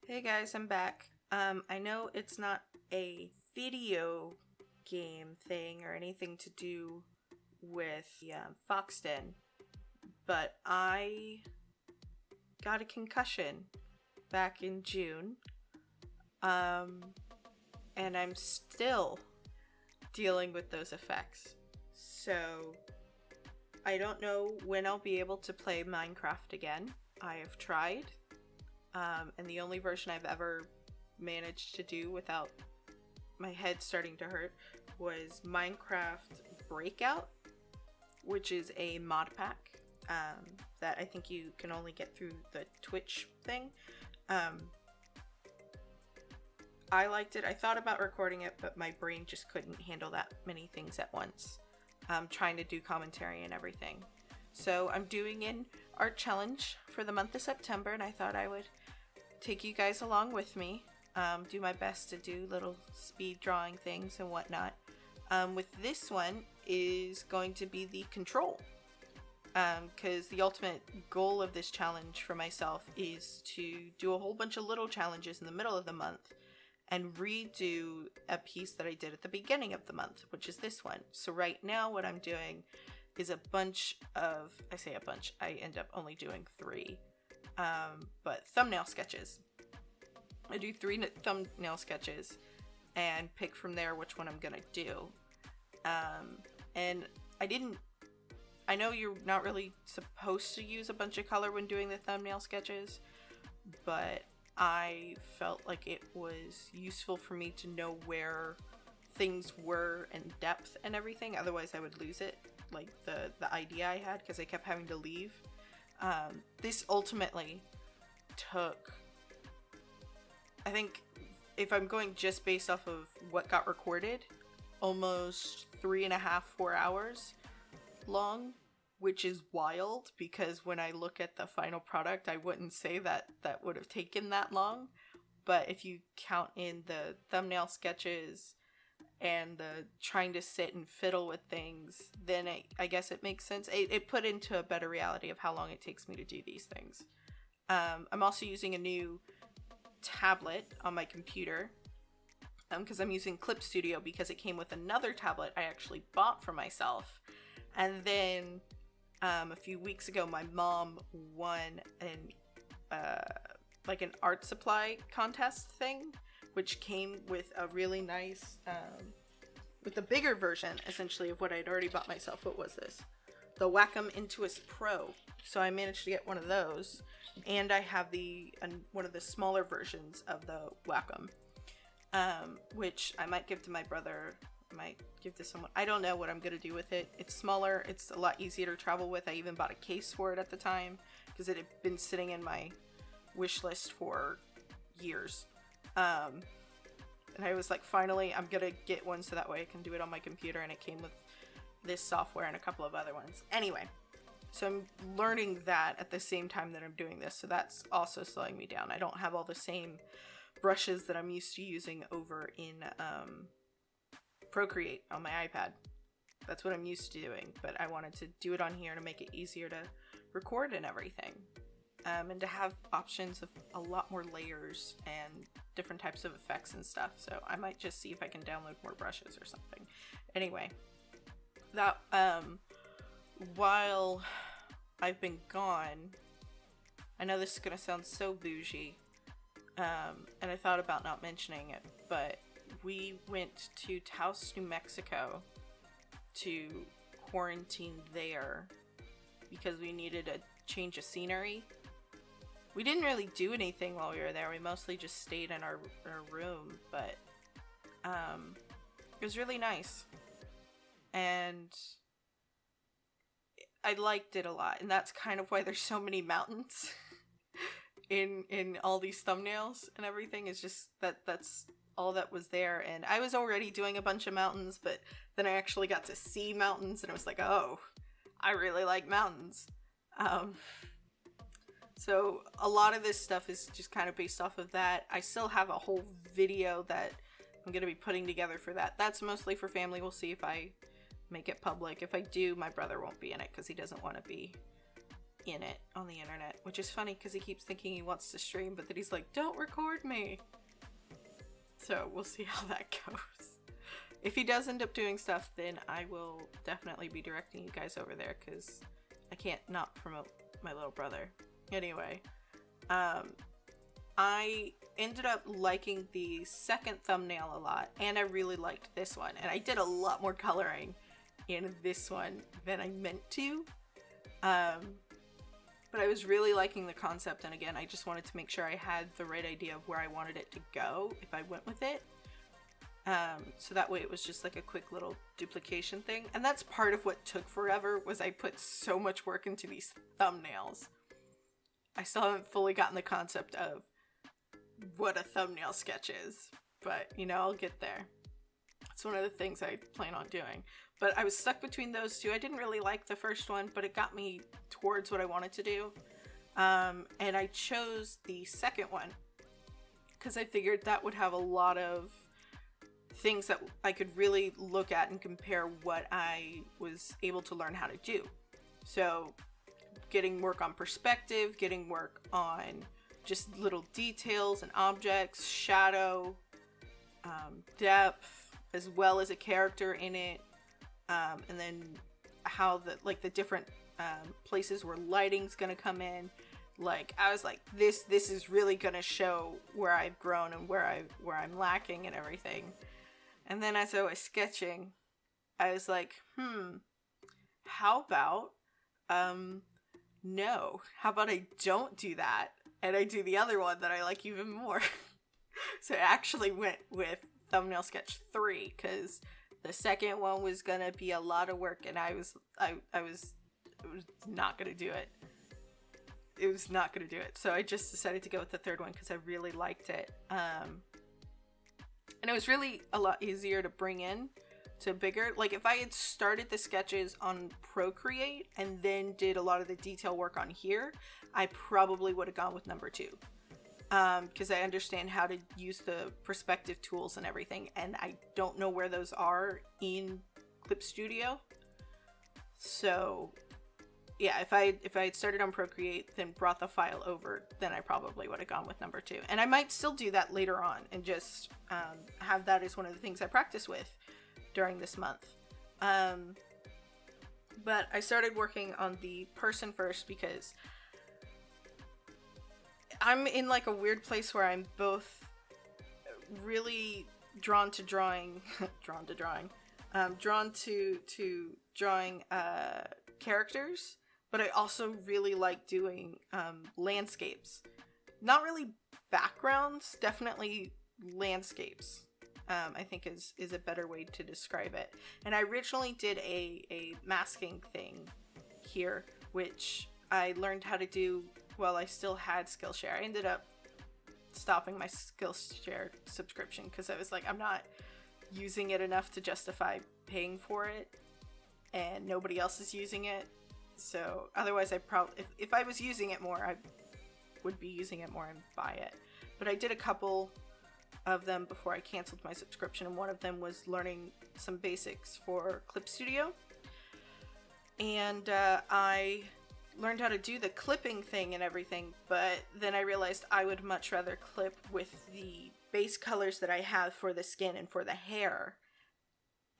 Hey guys, I'm back. I know it's not a video game thing or anything to do with Foxton, but I got a concussion back in June, and I'm still dealing with those effects. So I don't know when I'll be able to play Minecraft again. I have tried. And the only version I've ever managed to do without my head starting to hurt was Minecraft Breakout, which is a mod pack that I think you can only get through the Twitch thing. I liked it. I thought about recording it, but my brain just couldn't handle that many things at once. Trying to do commentary and everything. So I'm doing an art challenge for the month of September, and I thought I would take you guys along with me, do my best to do little speed drawing things and whatnot. With this one is going to be the control, because the ultimate goal of this challenge for myself is to do a whole bunch of little challenges in the middle of the month and redo a piece that I did at the beginning of the month, which is this one. So right now what I'm doing is a bunch of, I end up only doing 3. But thumbnail sketches. I do 3 thumbnail sketches and pick from there which one I'm gonna do. And I know you're not really supposed to use a bunch of color when doing the thumbnail sketches, but I felt like it was useful for me to know where things were in depth and everything, otherwise I would lose it, like the idea I had, because I kept having to leave. This ultimately took, I think, if I'm going just based off of what got recorded, almost 3.5-4 hours long, which is wild, because when I look at the final product, I wouldn't say that would have taken that long. But if you count in the thumbnail sketches and the trying to sit and fiddle with things, then I guess it makes sense. It put into a better reality of how long it takes me to do these things. I'm also using a new tablet on my computer, because I'm using Clip Studio because it came with another tablet I actually bought for myself. And then a few weeks ago, my mom won an art supply contest thing, which came with a really nice, with a bigger version, essentially, of what I'd already bought myself. What was this? The Wacom Intuos Pro. So I managed to get one of those, and I have one of the smaller versions of the Wacom, which I might give to my brother. I might give to someone. I don't know what I'm gonna do with it. It's smaller. It's a lot easier to travel with. I even bought a case for it at the time because it had been sitting in my wish list for years. And I was like, finally, I'm gonna get one so that way I can do it on my computer, and it came with this software and a couple of other ones. Anyway, so I'm learning that at the same time that I'm doing this, so that's also slowing me down. I don't have all the same brushes that I'm used to using over in Procreate on my iPad. That's what I'm used to doing, but I wanted to do it on here to make it easier to record and everything. And to have options of a lot more layers and different types of effects and stuff. So I might just see if I can download more brushes or something. Anyway, that while I've been gone, I know this is gonna sound so bougie, and I thought about not mentioning it, but we went to Taos, New Mexico to quarantine there because we needed a change of scenery. We didn't really do anything while we were there. We mostly just stayed in our room, but it was really nice. And I liked it a lot. And that's kind of why there's so many mountains in all these thumbnails and everything. Is just that's all that was there. And I was already doing a bunch of mountains, but then I actually got to see mountains, and I was like, oh, I really like mountains. So a lot of this stuff is just kind of based off of that. I still have a whole video that I'm going to be putting together for that. That's mostly for family. We'll see if I make it public. If I do, my brother won't be in it because he doesn't want to be in it on the internet, which is funny because he keeps thinking he wants to stream, but then he's like, don't record me. So we'll see how that goes. If he does end up doing stuff, then I will definitely be directing you guys over there, because I can't not promote my little brother. Anyway, I ended up liking the second thumbnail a lot, and I really liked this one. And I did a lot more coloring in this one than I meant to. But I was really liking the concept, and again, I just wanted to make sure I had the right idea of where I wanted it to go if I went with it. So that way it was just like a quick little duplication thing. And that's part of what took forever, was I put so much work into these thumbnails. I still haven't fully gotten the concept of what a thumbnail sketch is, but you know, I'll get there. It's one of the things I plan on doing. But I was stuck between those two. I didn't really like the first one, but it got me towards what I wanted to do. And I chose the second one because I figured that would have a lot of things that I could really look at and compare what I was able to learn how to do. So getting work on perspective, getting work on just little details and objects, shadow, depth, as well as a character in it, and then how the different places where lighting's gonna come in. Like, I was like, this is really gonna show where I've grown and where I'm lacking and everything. And then as I was sketching, I was like, how about no, how about I don't do that and I do the other one that I like even more. So I actually went with thumbnail sketch 3, because the second one was gonna be a lot of work, and I was not gonna do it. It was not gonna do it. So I just decided to go with the third one because I really liked it. And it was really a lot easier to bring in to bigger. Like, if I had started the sketches on Procreate and then did a lot of the detail work on here, I probably would have gone with number 2. Because I understand how to use the perspective tools and everything, and I don't know where those are in Clip Studio. So yeah, if I had started on Procreate, then brought the file over, then I probably would have gone with number 2. And I might still do that later on and just have that as one of the things I practice with during this month. But I started working on the person first because I'm in like a weird place where I'm both really drawn to drawing, drawn to drawing characters, but I also really like doing landscapes. Not really backgrounds, definitely landscapes. I think is a better way to describe it. And I originally did a masking thing here, which I learned how to do while I still had Skillshare. I ended up stopping my Skillshare subscription because I was like, I'm not using it enough to justify paying for it, and nobody else is using it. So otherwise, I probably, if I was using it more, I would be using it more and buy it. But I did a couple of them before I canceled my subscription, and one of them was learning some basics for Clip Studio. And I learned how to do the clipping thing and everything, but then I realized I would much rather clip with the base colors that I have for the skin and for the hair,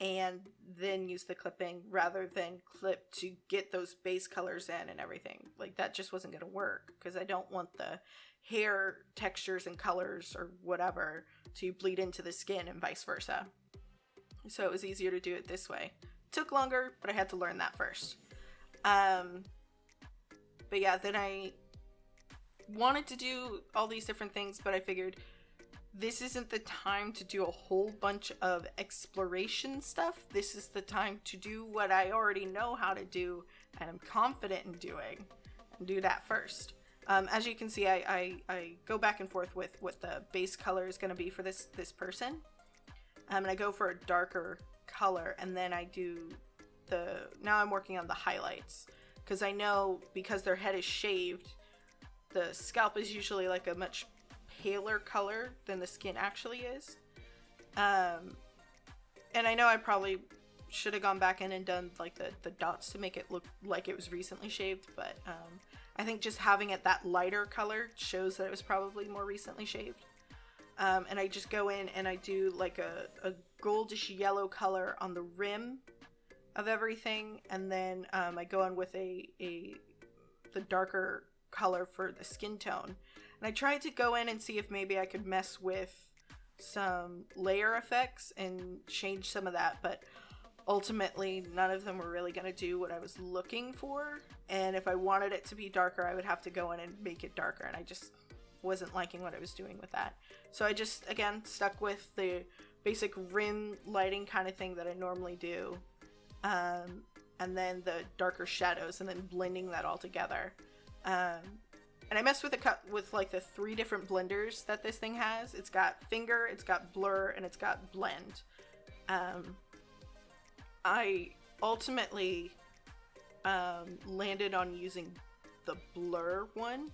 and then use the clipping rather than clip to get those base colors in and everything. Like, that just wasn't going to work because I don't want the hair textures and colors or whatever to bleed into the skin and vice versa. So it was easier to do it this way. Took longer, but I had to learn that first. But yeah, then I wanted to do all these different things, but I figured this isn't the time to do a whole bunch of exploration stuff. This is the time to do what I already know how to do and I'm confident in doing, and do that first. As you can see, I go back and forth with what the base color is going to be for this person. And I go for a darker color, and then I do now I'm working on the highlights. Because I know, because their head is shaved, the scalp is usually like a much paler color than the skin actually is. And I know I probably should have gone back in and done like the dots to make it look like it was recently shaved, but I think just having it that lighter color shows that it was probably more recently shaved. And I just go in and I do like a goldish yellow color on the rim of everything, and then I go in with the darker color for the skin tone. And I tried to go in and see if maybe I could mess with some layer effects and change some of that, but ultimately none of them were really going to do what I was looking for. And if I wanted it to be darker, I would have to go in and make it darker, and I just wasn't liking what I was doing with that. So I just, again, stuck with the basic rim lighting kind of thing that I normally do, and then the darker shadows, and then blending that all together. And I messed with like the 3 different blenders that this thing has. It's got finger, it's got blur, and it's got blend. I ultimately landed on using the blur one,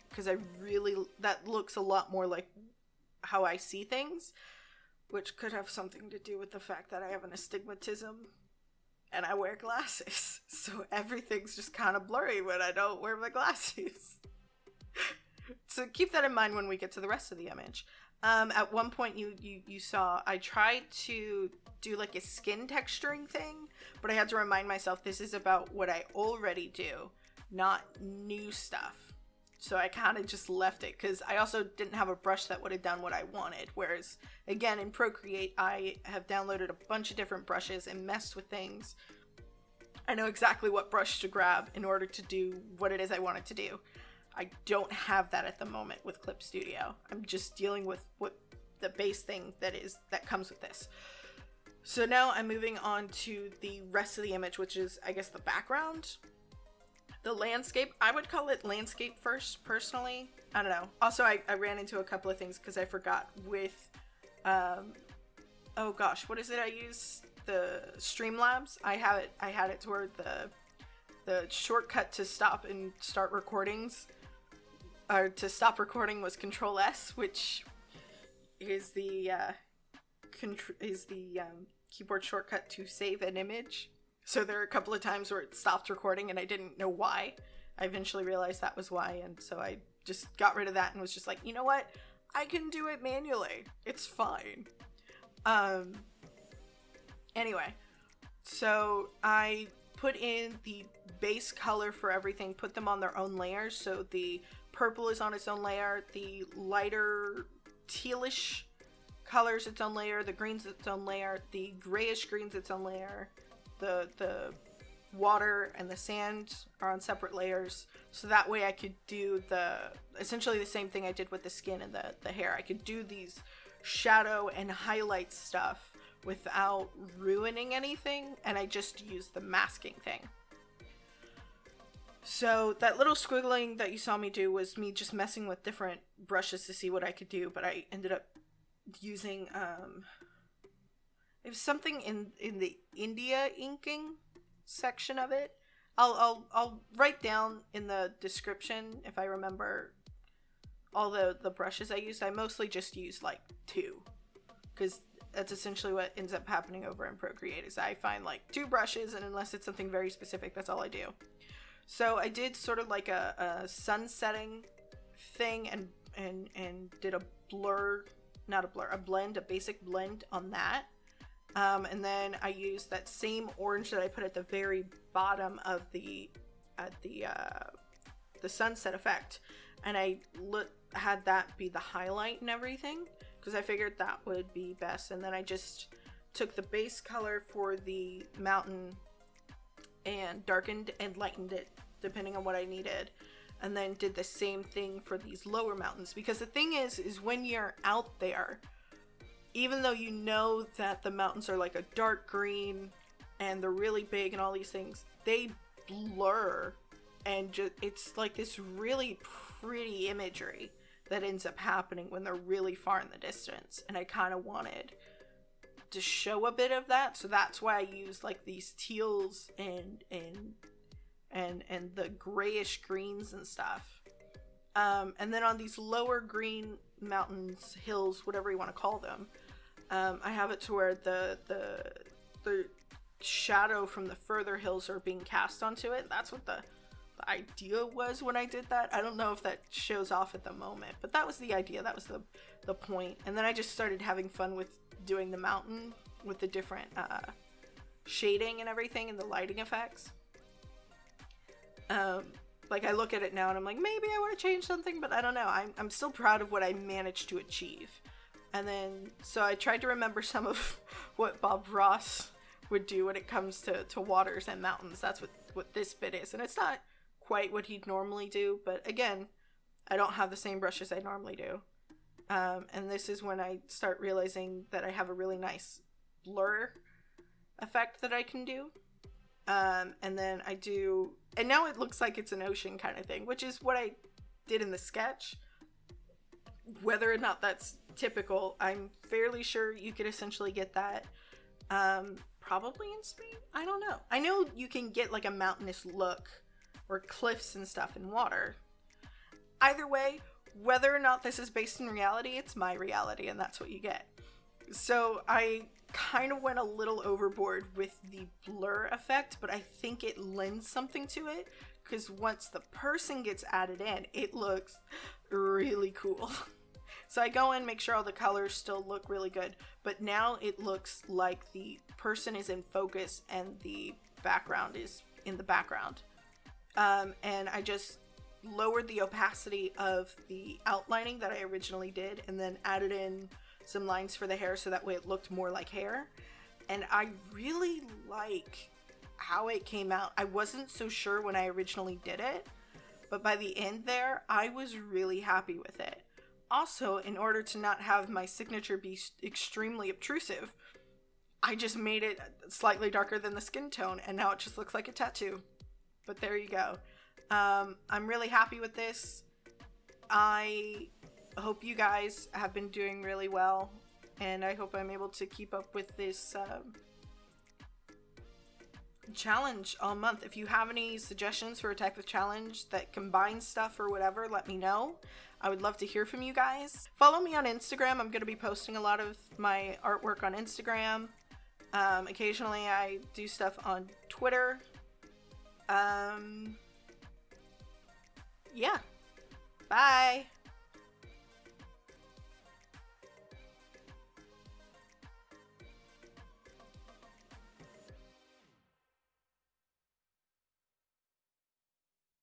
because that looks a lot more like how I see things, which could have something to do with the fact that I have an astigmatism and I wear glasses. So everything's just kind of blurry when I don't wear my glasses. So keep that in mind when we get to the rest of the image. At one point you saw I tried to do like a skin texturing thing, but I had to remind myself this is about what I already do, not new stuff. So I kind of just left it, because I also didn't have a brush that would have done what I wanted. Whereas, again, in Procreate, I have downloaded a bunch of different brushes and messed with things. I know exactly what brush to grab in order to do what it is I want it to do. I don't have that at the moment with Clip Studio. I'm just dealing with what the base thing that comes with this. So now I'm moving on to the rest of the image, which is, I guess, the background. The landscape, I would call it landscape first, personally. I don't know. Also, I ran into a couple of things because I forgot with, oh gosh, what is it I use? The Streamlabs. I had it to where the shortcut to stop and start recordings, or to stop recording, was Control S, which is the keyboard shortcut to save an image. So there are a couple of times where it stopped recording and I didn't know why. I eventually realized that was why, and so I just got rid of that and was just like, you know what? I can do it manually. It's fine. Anyway, so I put in the base color for everything, put them on their own layers. So the purple is on its own layer, the lighter tealish color's its own layer, the green's its own layer, the grayish green's its own layer. The water and the sand are on separate layers, so that way I could do essentially the same thing I did with the skin and the hair. I could do these shadow and highlight stuff without ruining anything, and I just used the masking thing. So that little squiggling that you saw me do was me just messing with different brushes to see what I could do, but I ended up using it was something in the India inking section of it. I'll write down in the description if I remember all the brushes I used. I mostly just used like 2, because that's essentially what ends up happening over in Procreate, is I find like 2 brushes, and unless it's something very specific, that's all I do. So I did sort of like a sun setting thing and did a blend, a basic blend on that. And then I used that same orange that I put at the very bottom of the sunset effect, and I had that be the highlight and everything, because I figured that would be best. And then I just took the base color for the mountain and darkened and lightened it depending on what I needed, and then did the same thing for these lower mountains, because the thing is when you're out there, even though you know that the mountains are like a dark green and they're really big and all these things, they blur, and it's like this really pretty imagery that ends up happening when they're really far in the distance. And I kind of wanted to show a bit of that, so that's why I used like these teals and the grayish greens and stuff. And then on these lower green mountains, hills, whatever you want to call them, I have it to where the shadow from the further hills are being cast onto it. That's what the the idea was when I did that. I don't know if that shows off at the moment, but that was the idea. That was the point. And then I just started having fun with doing the mountain with the different shading and everything and the lighting effects. Like, I look at it now and I'm like, maybe I want to change something, but I don't know. I'm still proud of what I managed to achieve. And then, so I tried to remember some of what Bob Ross would do when it comes to waters and mountains. That's what this bit is. And it's not quite what he'd normally do, but again, I don't have the same brushes I normally do. And this is when I start realizing that I have a really nice blur effect that I can do. And then I do, and now it looks like it's an ocean kind of thing, which is what I did in the sketch. Whether or not that's typical, I'm fairly sure you could essentially get that, probably in Spain. I don't know. I know you can get like a mountainous look or cliffs and stuff in water. Either way, whether or not this is based in reality, it's my reality, and that's what you get. So I kind of went a little overboard with the blur effect, but I think it lends something to it, because once the person gets added in, it looks really cool. So I go in, make sure all the colors still look really good, but now it looks like the person is in focus and the background is in the background. And I just lowered the opacity of the outlining that I originally did, and then added in some lines for the hair so that way it looked more like hair. And I really like how it came out. I wasn't so sure when I originally did it, but by the end there, I was really happy with it. Also, in order to not have my signature be extremely obtrusive, I just made it slightly darker than the skin tone, and now it just looks like a tattoo. But there you go. I'm really happy with this. I hope you guys have been doing really well, and I hope I'm able to keep up with this challenge all month. If you have any suggestions for a type of challenge that combines stuff or whatever, let me know. I would love to hear from you guys. Follow me on Instagram. I'm going to be posting a lot of my artwork on Instagram. Occasionally I do stuff on Twitter. Yeah. Bye.